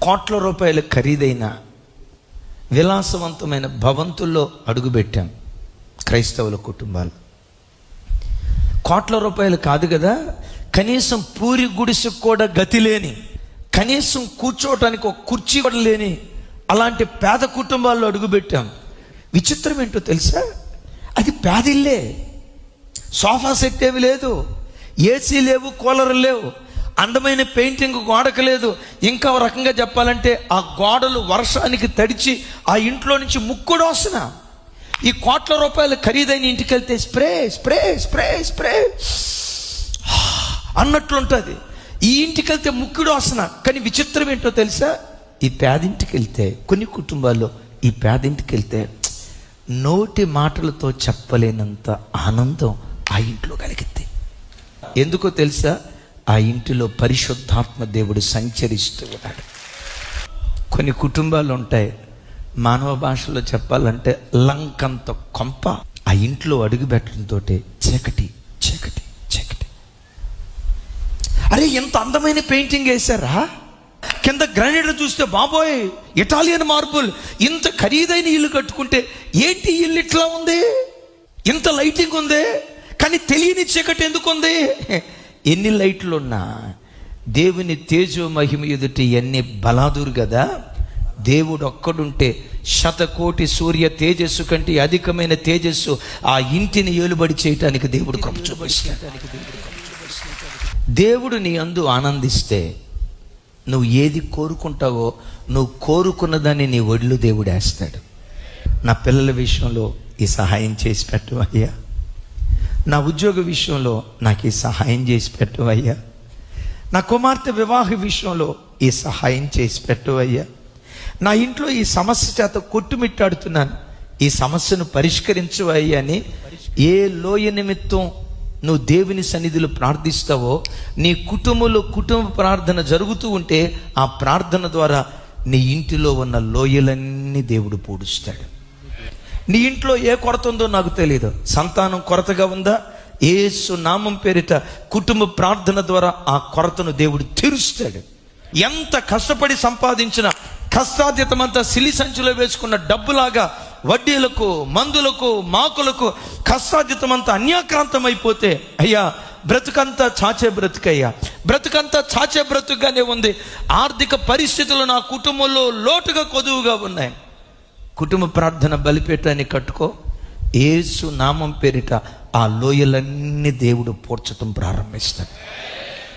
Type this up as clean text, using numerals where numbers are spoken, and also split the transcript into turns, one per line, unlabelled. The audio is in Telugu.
కోట్ల రూపాయల ఖరీదైన విలాసవంతమైన భవంతుల్లో అడుగుపెట్టాం క్రైస్తవుల కుటుంబాలు. కోట్ల రూపాయలు కాదు కదా, కనీసం పూరి గుడిసెకు కూడా గతి లేని, కనీసం కూర్చోవటానికి ఒక కుర్చీ కూడా లేని అలాంటి పేద కుటుంబాల్లో అడుగుపెట్టాం. విచిత్రం ఏంటో తెలుసా, అది పేదిల్లే. సోఫా సెట్ ఏమి లేదు, ఏసీ లేవు, కూలర్ లేవు, అందమైన పెయింటింగ్ గోడకు లేదు. ఇంకా ఒక రకంగా చెప్పాలంటే ఆ గోడలు వర్షానికి తడిచి ఆ ఇంట్లో నుంచి ముక్కుడు వాసన. ఈ కోట్ల రూపాయలు ఖరీదైన ఇంటికి వెళ్తే స్ప్రే స్ప్రే స్ప్రే స్ప్రే అన్నట్లుంటుంది. ఈ ఇంటికి వెళ్తే ముక్కుడు వాసన. కానీ విచిత్రం ఏంటో తెలుసా, ఈ పేదింటికి వెళ్తే, కొన్ని కుటుంబాల్లో ఈ పేదింటికి వెళ్తే నోటి మాటలతో చెప్పలేనంత ఆనందం ఆ ఇంట్లో కలిగితే. ఎందుకో తెలుసా, ఆ ఇంటిలో పరిశుద్ధాత్మ దేవుడు సంచరిస్తూ ఉన్నాడు. కొన్ని కుటుంబాలు ఉంటాయి, మానవ భాషలో చెప్పాలంటే లంకంత కొంప. ఆ ఇంట్లో అడుగు పెట్టడంతో చీకటి చీకటి చీకటి. అరే ఎంత అందమైన పెయింటింగ్ వేశారా, కింద గ్రానైట్ చూస్తే బాబోయ్ ఇటాలియన్ మార్బుల్. ఇంత ఖరీదైన ఇల్లు కట్టుకుంటే ఏంటి ఇల్లు ఇట్లా ఉంది, ఇంత లైటింగ్ ఉంది, కానీ తెలియని చీకటి ఎందుకు ఉంది? ఎన్ని లైట్లు ఉన్నా దేవుని తేజో మహిమ ఎదుటి ఎన్ని బలాదురు కదా. దేవుడు ఒక్కడుంటే 100,000,000 సూర్య తేజస్సు కంటే అధికమైన తేజస్సు ఆ ఇంటిని ఏలుబడి చేయటానికి దేవుడు కృప చూపిస్తాడు. దేవుడు నీ అందు ఆనందిస్తే నువ్వు ఏది కోరుకుంటావో నువ్వు కోరుకున్న దాన్ని నీ ఒళ్ళు దేవుడు వేస్తాడు. నా పిల్లల విషయంలో ఈ సహాయం చేసి పెట్టవయ్యా, నా ఉద్యోగ విషయంలో నాకు ఈ సహాయం చేసి పెట్టవయ్యా, నా కుమార్తె వివాహ విషయంలో ఈ సహాయం చేసి పెట్టవయ్యా, నా ఇంట్లో ఈ సమస్య చేత కొట్టుమిట్టాడుతున్నాను, ఈ సమస్యను పరిష్కరించవయ్యా అని ఏ లోయ నిమిత్తం నువ్వు దేవుని సన్నిధిలో ప్రార్థిస్తావో, నీ కుటుంబంలో కుటుంబ ప్రార్థన జరుగుతూ ఉంటే ఆ ప్రార్థన ద్వారా నీ ఇంటిలో ఉన్న లోయలన్నీ దేవుడు పూడుస్తాడు. నీ ఇంట్లో ఏ కొరత ఉందో నాకు తెలియదు, సంతానం కొరతగా ఉందా, యేసు నామం పేరిట కుటుంబ ప్రార్థన ద్వారా ఆ కొరతను దేవుడు తీరుస్తాడు. ఎంత కష్టపడి సంపాదించిన కష్టార్జితమంతా సిలి సంచిలో వేసుకున్న డబ్బులాగా వడ్డీలకు, మందులకు, మాకులకు కష్టార్జితమంతా అన్యాక్రాంతం అయిపోతే, అయ్యా బ్రతుకంతా చాచే బ్రతుకయ్యా, బ్రతుకంతా చాచే బ్రతుకుగానే ఉంది. ఆర్థిక పరిస్థితులు నా కుటుంబంలో లోటుగా కొదువుగా ఉన్నాయి. కుటుంబ ప్రార్థన బలిపీఠాన్ని కట్టుకో, యేసు నామం పేరిట ఆ లోయలన్నీ దేవుడు పూడ్చటం ప్రారంభిస్తాడు.